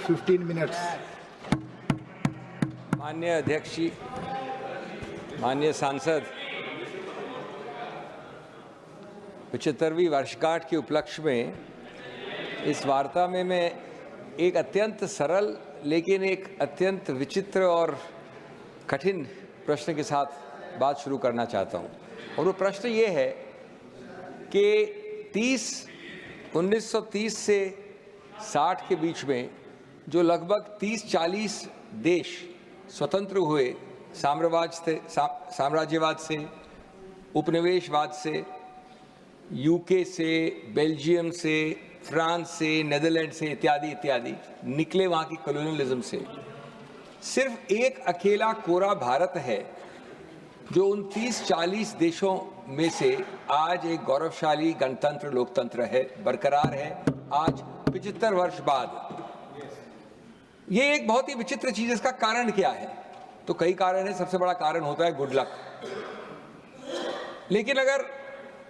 15 minutes. माननीय अध्यक्ष जी, माननीय सांसद, 75वीं वर्षगांठ के उपलक्ष्य में इस वार्ता में मैं एक अत्यंत सरल लेकिन एक अत्यंत विचित्र और कठिन प्रश्न के साथ बात शुरू करना चाहता हूं। और वो प्रश्न ये है कि 1930 से 60 के बीच में जो लगभग 30-40 देश स्वतंत्र हुए साम्राज्यवाद से, उपनिवेशवाद से, यूके से, बेल्जियम से, फ्रांस से, नेदरलैंड से इत्यादि इत्यादि निकले वहाँ की कॉलोनियलिज्म से, सिर्फ एक अकेला कोरा भारत है जो उन 30-40 देशों में से आज एक गौरवशाली गणतंत्र लोकतंत्र है, बरकरार है आज 75 वर्ष बाद। ये एक बहुत ही विचित्र चीज। इसका कारण क्या है? तो कई कारण है। सबसे बड़ा कारण होता है गुड लक। लेकिन अगर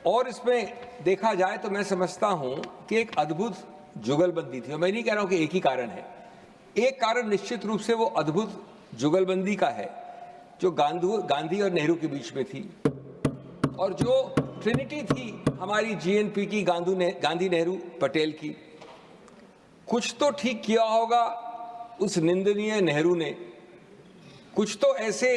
और इसमें देखा जाए तो मैं समझता हूं कि एक अद्भुत जुगलबंदी थी। और मैं नहीं कह रहा हूं कि एक ही कारण है। एक कारण निश्चित रूप से वो अद्भुत जुगलबंदी का है जो गांधी और नेहरू के बीच में थी, और जो ट्रिनिटी थी हमारी जीएनपी की, गांधी नेहरू पटेल की। कुछ तो ठीक किया होगा उस निंदनीय नेहरू ने, कुछ तो ऐसे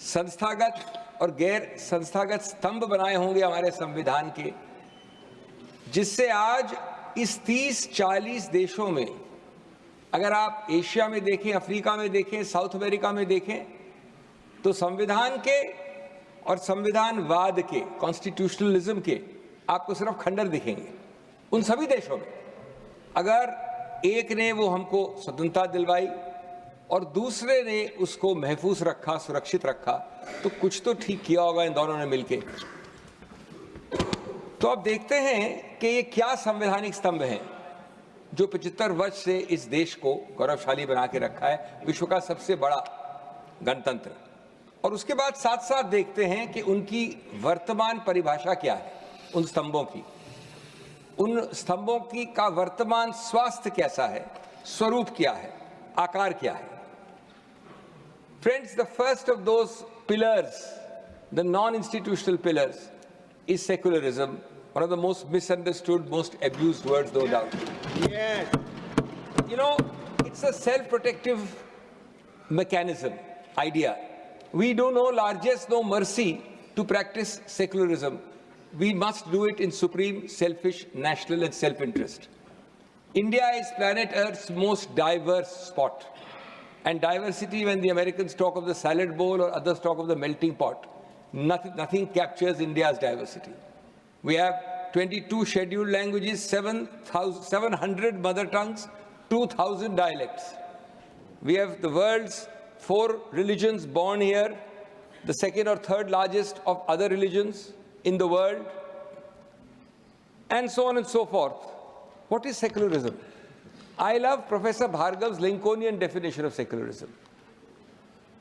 संस्थागत और गैर संस्थागत स्तंभ बनाए होंगे हमारे संविधान के, जिससे आज इस 30-40 देशों में, अगर आप एशिया में देखें, अफ्रीका में देखें, साउथ अमेरिका में देखें, तो संविधान के और संविधानवाद के, कॉन्स्टिट्यूशनलिज्म के आपको सिर्फ खंडर दिखेंगे उन सभी देशों में। अगर एक ने वो हमको स्वतंत्रता दिलवाई और दूसरे ने उसको महफूज रखा, सुरक्षित रखा, तो कुछ तो ठीक किया होगा इन दोनों ने मिलके। तो अब देखते हैं कि ये क्या संवैधानिक स्तंभ हैं जो 75 वर्ष से इस देश को गौरवशाली बना के रखा है, विश्व का सबसे बड़ा गणतंत्र। और उसके बाद साथ साथ देखते हैं कि उनकी वर्तमान परिभाषा क्या है, उन स्तंभों की, उन स्तंभों की का वर्तमान स्वास्थ्य कैसा है, स्वरूप क्या है, आकार क्या है। Friends, the first of those pillars, the non-institutional pillars, is secularism, one of the most misunderstood, most abused words, no doubt. Yes. You know, it's a self-protective mechanism, idea. We do no largesse, no mercy to practice secularism. We must do it in supreme selfish national and self-interest. India is planet Earth's most diverse spot. And diversity, when the Americans talk of the salad bowl or others talk of the melting pot, nothing captures India's diversity. We have 22 scheduled languages, 700 mother tongues, 2,000 dialects. We have the world's 4 religions born here, the second or third largest of other religions in the world, and so on and so forth. What is secularism? I love Professor Bhargav's Lincolnian definition of secularism.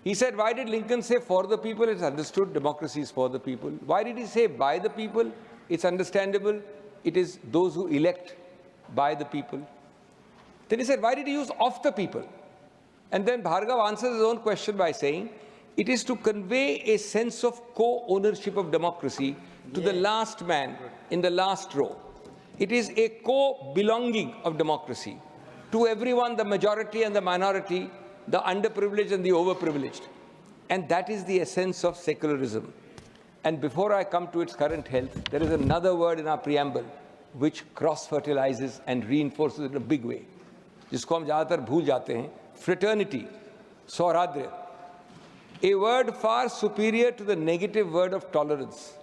He said, why did Lincoln say for the people? It's understood democracy is for the people. Why did he say by the people? It's understandable. It is those who elect by the people. Then he said, why did he use of the people? And then Bhargav answers his own question by saying, it is to convey a sense of co-ownership of democracy to the last man in the last row. It is a co-belonging of democracy to everyone, the majority and the minority, the underprivileged and the overprivileged. And that is the essence of secularism. And before I come to its current health, there is another word in our preamble which cross-fertilizes and reinforces it in a big way. जिसको हम ज़्यादातर भूल जाते हैं, fraternity, सौहार्द, a word far superior to the negative word of tolerance.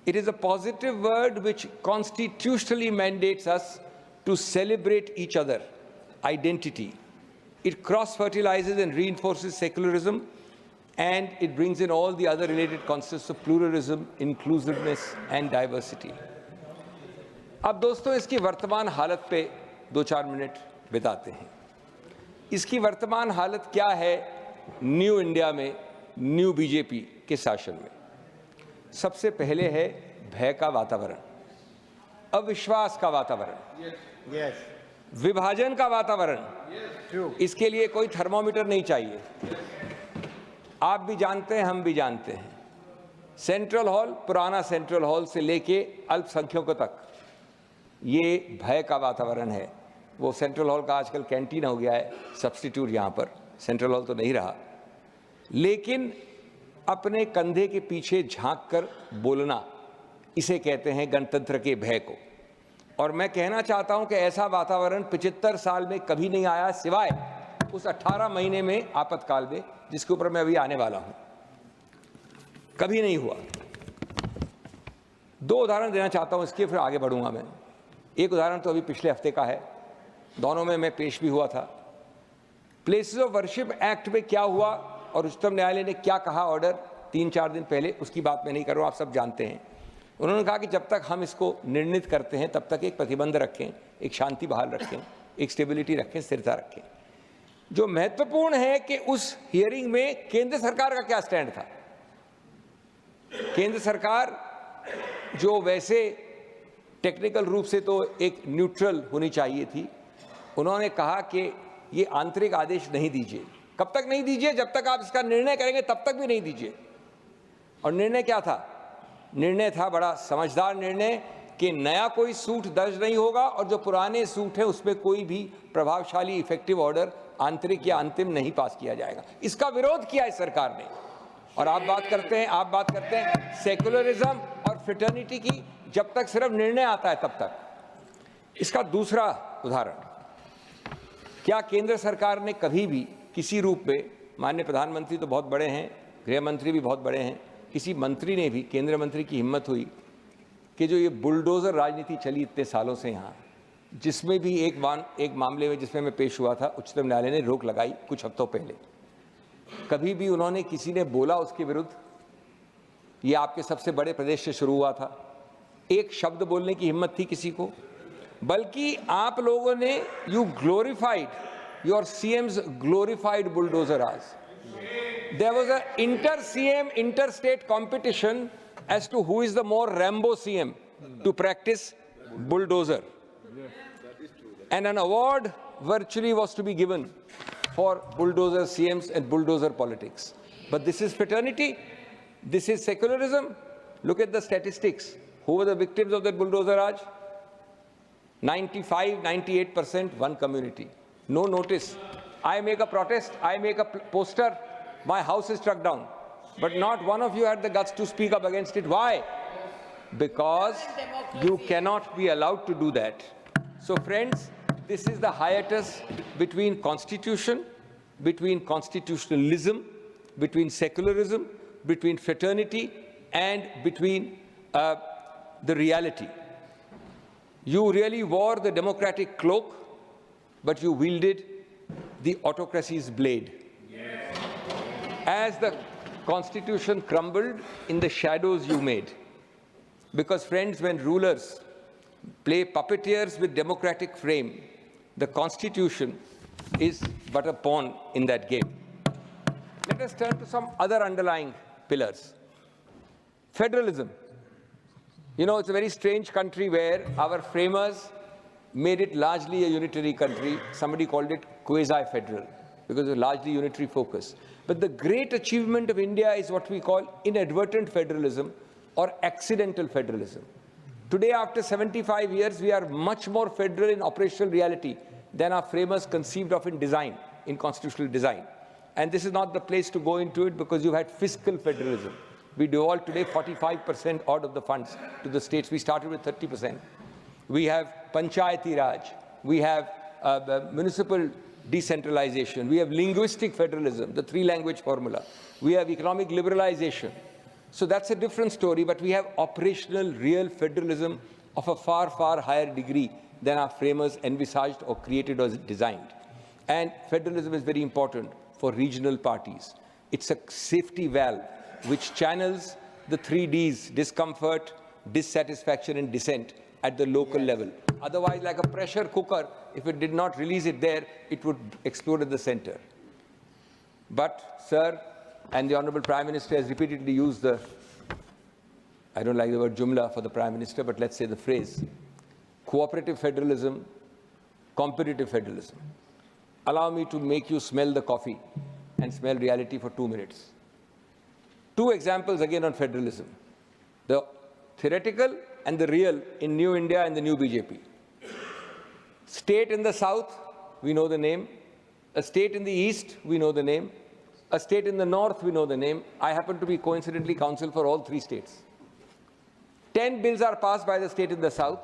It is a positive word which constitutionally mandates us to celebrate each other, identity. It cross-fertilizes and reinforces secularism, and it brings in all the other related concepts of pluralism, inclusiveness and diversity. अब दोस्तों इसकी वर्तमान हालत पे 2-4 minute बिताते हैं। इसकी वर्तमान हालत क्या है न्यू इंडिया में, न्यू बीजेपी के शासन में? सबसे पहले है भय का वातावरण, अविश्वास का वातावरण। विभाजन का वातावरण, इसके लिए कोई थर्मोमीटर नहीं चाहिए। आप भी जानते हैं, हम भी जानते हैं, सेंट्रल हॉल, पुराना सेंट्रल हॉल से लेके अल्पसंख्यकों तक ये भय का वातावरण है। वो सेंट्रल हॉल का आजकल कैंटीन हो गया है सब्स्टिट्यूट, यहाँ पर सेंट्रल हॉल तो नहीं रहा। लेकिन अपने कंधे के पीछे झांक कर बोलना, इसे कहते हैं गणतंत्र के भय को। और मैं कहना चाहता हूं कि ऐसा वातावरण 75 साल में कभी नहीं आया, सिवाय उस 18 महीने में आपातकाल में, जिसके ऊपर मैं अभी आने वाला हूं। कभी नहीं हुआ। 2 उदाहरण देना चाहता हूं इसके, फिर आगे बढ़ूंगा मैं। एक उदाहरण तो अभी पिछले हफ्ते का है, दोनों में मैं पेश भी हुआ था। प्लेसेस ऑफ वर्शिप एक्ट में क्या हुआ और उच्चतम न्यायालय ने क्या कहा ऑर्डर 3-4 दिन पहले, उसकी बात मैं नहीं कर रहा हूं, आप सब जानते हैं। उन्होंने कहा कि जब तक हम इसको निर्णित करते हैं तब तक एक प्रतिबंध रखें, एक शांति बहाल रखें, एक स्टेबिलिटी रखें, स्थिरता रखें। जो महत्वपूर्ण है कि उस हियरिंग में केंद्र सरकार का क्या स्टैंड था। केंद्र सरकार, जो वैसे टेक्निकल रूप से तो एक न्यूट्रल होनी चाहिए थी, उन्होंने कहा कि ये आंतरिक आदेश नहीं दीजिए। कब तक नहीं दीजिए? जब तक आप इसका निर्णय करेंगे तब तक भी नहीं दीजिए। और निर्णय क्या था? निर्णय था बड़ा समझदार निर्णय कि नया कोई सूट दर्ज नहीं होगा और जो पुराने सूट है उसमें कोई भी प्रभावशाली इफेक्टिव ऑर्डर आंतरिक या अंतिम नहीं पास किया जाएगा। इसका विरोध किया है सरकार ने। और आप बात करते हैं सेकुलरिज्म और फ्रेटर्निटी की, जब तक सिर्फ निर्णय आता है तब तक। इसका दूसरा उदाहरण, क्या केंद्र सरकार ने कभी भी किसी रूप में, माननीय प्रधानमंत्री तो बहुत बड़े हैं, गृह मंत्री भी बहुत बड़े हैं, किसी मंत्री ने भी, केंद्र मंत्री की हिम्मत हुई कि जो ये बुलडोजर राजनीति चली इतने सालों से यहाँ, जिसमें भी एक मामले में जिसमें मैं पेश हुआ था, उच्चतम न्यायालय ने रोक लगाई कुछ हफ्तों पहले, कभी भी उन्होंने, किसी ने बोला उसके विरुद्ध? ये आपके सबसे बड़े प्रदेश से शुरू हुआ था, एक शब्द बोलने की हिम्मत थी किसी को? बल्कि आप लोगों ने, you glorified, your CM's glorified bulldozers. There was an inter-CM, inter-state competition as to who is the more Rambo CM to practice bulldozer. And an award virtually was to be given for bulldozer CMs and bulldozer politics. But this is fraternity, this is secularism. Look at the statistics. Who were the victims of that bulldozer Raj? 95, 98%, one community. No notice. I make a protest, I make a poster, my house is struck down. But not one of you had the guts to speak up against it. Why? Because you cannot be allowed to do that. So friends, this is the hiatus between constitution, between constitutionalism, between secularism, between fraternity, and between the reality. You really wore the democratic cloak, but you wielded the autocracy's blade. As the constitution crumbled, in the shadows you made. Because friends, when rulers play puppeteers with democratic frame, the constitution is but a pawn in that game. Let us turn to some other underlying pillars. Federalism. You know, it's a very strange country where our framers made it largely a unitary country. Somebody called it quasi-federal because of largely unitary focus. But the great achievement of India is what we call inadvertent federalism or accidental federalism. Today, after 75 years, we are much more federal in operational reality than our framers conceived of in design, in constitutional design. And this is not the place to go into it because you've had fiscal federalism. We devolved today 45% odd of the funds to the states. We started with 30%. We have Panchayati Raj. We have municipal decentralization. We have linguistic federalism, the 3-language formula. We have economic liberalization. So that's a different story, but we have operational, real federalism of a far, far higher degree than our framers envisaged or created or designed. And federalism is very important for regional parties. It's a safety valve which channels the 3 Ds, discomfort, dissatisfaction, and dissent at the local level. Otherwise, like a pressure cooker, if it did not release it there, it would explode at the center. But, sir, and the Honorable Prime Minister has repeatedly used the, I don't like the word jumla for the Prime Minister, but let's say the phrase, cooperative federalism, competitive federalism. Allow me to make you smell the coffee and smell reality for 2 minutes. Two examples again on federalism. The theoretical and the real in New India and the new BJP. State in the south, we know the name. A state in the east, we know the name. A state in the north, we know the name. I happen to be coincidentally counsel for all 3 states. 10 bills are passed by the state in the south.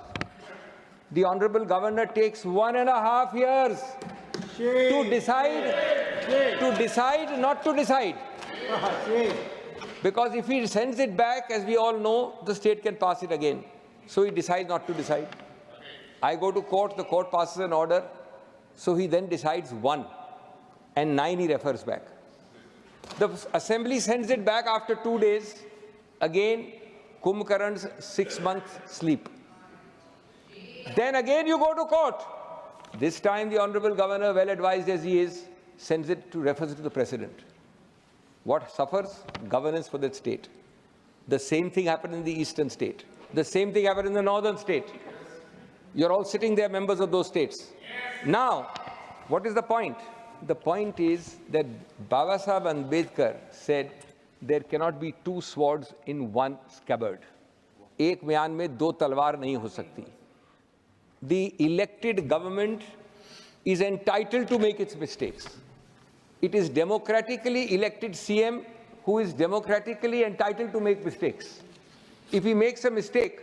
The Honorable Governor takes 1.5 years to decide not to decide. Because if he sends it back, as we all know, the state can pass it again. So he decides not to decide. I go to court, the court passes an order. So he then decides 1 and 9 he refers back. The assembly sends it back after 2 days. Again, Kumbhkarn's 6-month sleep. Then again you go to court. This time the Honorable Governor, well advised as he is, refers it to the President. What suffers? Governance for that state. The same thing happened in the eastern state. The same thing happened in the northern state. You're all sitting there, members of those states. Now, what is the point? The point is that Babasaheb Ambedkar said there cannot be 2 swords in 1 scabbard. एक म्यान में 2 तलवार नहीं हो सकती. The elected government is entitled to make its mistakes. It is democratically elected CM who is democratically entitled to make mistakes. If he makes a mistake,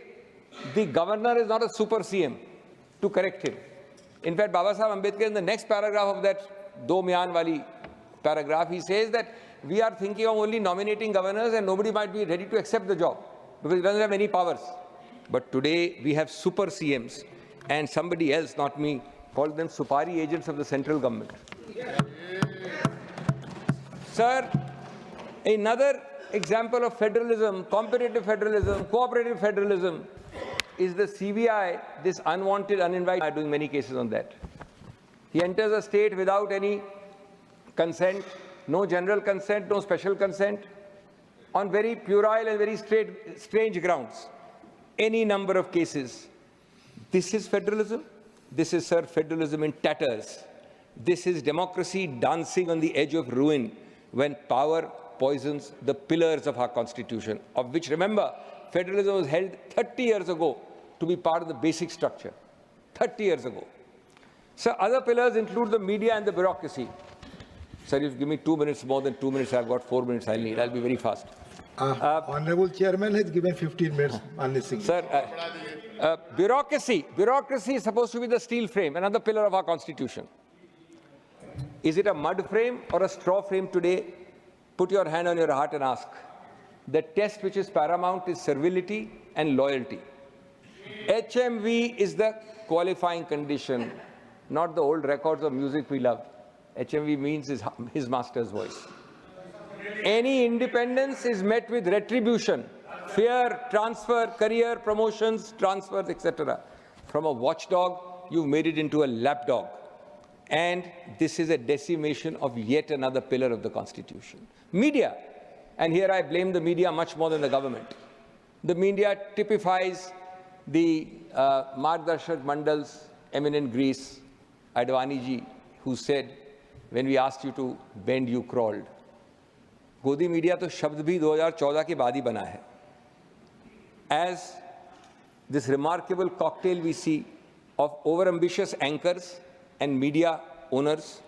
the governor is not a super CM to correct him. In fact, Babasaheb Ambedkar, in the next paragraph of that Do Myan Wali paragraph, he says that we are thinking of only nominating governors and nobody might be ready to accept the job because he doesn't have any powers. But today we have super CMs and somebody else, not me, called them Supari agents of the central government. Sir, another example of federalism, competitive federalism, cooperative federalism, is the CBI, this unwanted, uninvited, I'm doing many cases on that. He enters a state without any consent, no general consent, no special consent, on very puerile and very strange grounds. Any number of cases. This is federalism. This is, sir, federalism in tatters. This is democracy dancing on the edge of ruin when power poisons the pillars of our constitution, of which, remember, federalism was held 30 years ago to be part of the basic structure. 30 years ago. So other pillars include the media and the bureaucracy. Sir, if you give me 2 minutes, more than 2 minutes, I've got 4 minutes I'll need. I'll be very fast. Honorable Chairman has given 15 minutes on this thing. Sir, bureaucracy. Bureaucracy is supposed to be the steel frame, another pillar of our constitution. Is it a mud frame or a straw frame today? Put your hand on your heart and ask. The test which is paramount is servility and loyalty. HMV is the qualifying condition, not the old records of music we love. HMV means his master's voice. Any independence is met with retribution, fear, transfer, career, promotions, transfers, etc. From a watchdog, you've made it into a lapdog. And this is a decimation of yet another pillar of the Constitution. Media. And here I blame the media much more than the government. The media typifies the Margdarshak Mandal's eminent Greece, Advani ji, who said, when we asked you to bend, you crawled. Godi media to shabd bhi 2014 ke baad hi bana hai. As this remarkable cocktail we see of overambitious anchors and media owners,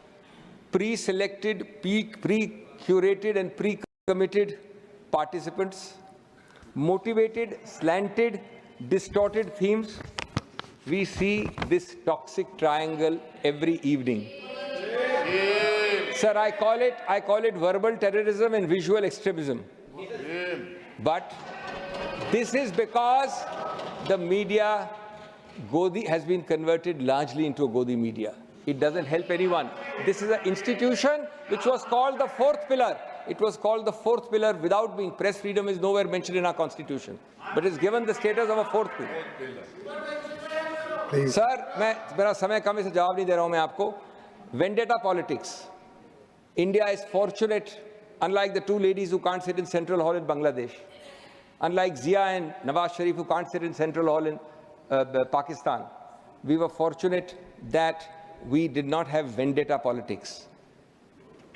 pre-selected, pre-curated and pre-committed participants, motivated, slanted, distorted themes, we see this toxic triangle every evening. Sir, I call it verbal terrorism and visual extremism. But this is because the media, Godi, has been converted largely into a Godi media. It doesn't help anyone. This is an institution which was called the 4th pillar. It was called the 4th pillar without being. Press freedom is nowhere mentioned in our constitution, but is given the status of a 4th pillar. Please. Sir, मेरा समय कम है, इसे जवाब नहीं दे रहा हूं मैं आपको. Vendetta politics. India is fortunate, unlike the 2 ladies who can't sit in Central Hall in Bangladesh, unlike Zia and Nawaz Sharif who can't sit in Central Hall in Pakistan. we were fortunate that we did not have vendetta politics.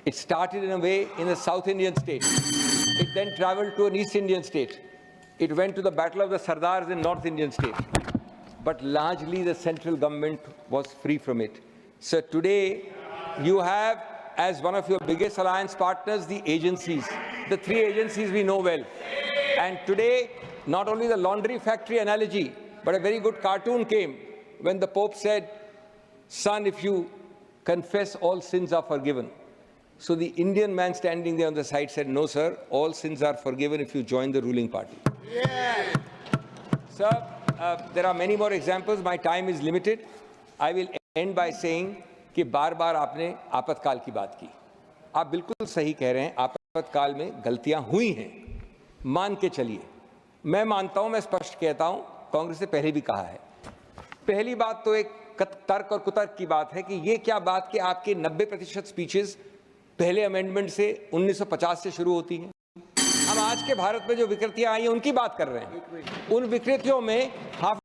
It started in a way in a South Indian state. It then traveled to an East Indian state. It went to the Battle of the Sardars in North Indian state. But largely the central government was free from it. So today you have, as one of your biggest alliance partners, the agencies, the three agencies we know well. And today, not only the laundry factory analogy, but a very good cartoon came when the Pope said, son, if you confess, all sins are forgiven. So the Indian man standing there on the side said, no, sir, all sins are forgiven if you join the ruling party. Yeah. Sir, there are many more examples. My time is limited. I will end by saying कि बार-बार आपने आपातकाल की बात की. आप बिल्कुल सही कह रहे हैं, आपातकाल में गलतियां हुई हैं. मान के चलिए. मैं मानता हूं, मैं स्पष्ट कहता हूं, कांग्रेस ने पहले भी कहा है. पहली बात तो एक तर्क और कुतर्क की बात है कि ये क्या बात कि आपके 90% स्पीचेस पहले अमेंडमेंट से 1950 से शुरू होती हैं. हम आज के भारत में जो विकृतियां आई हैं उनकी बात कर रहे हैं. उन विकृतियों में हाफ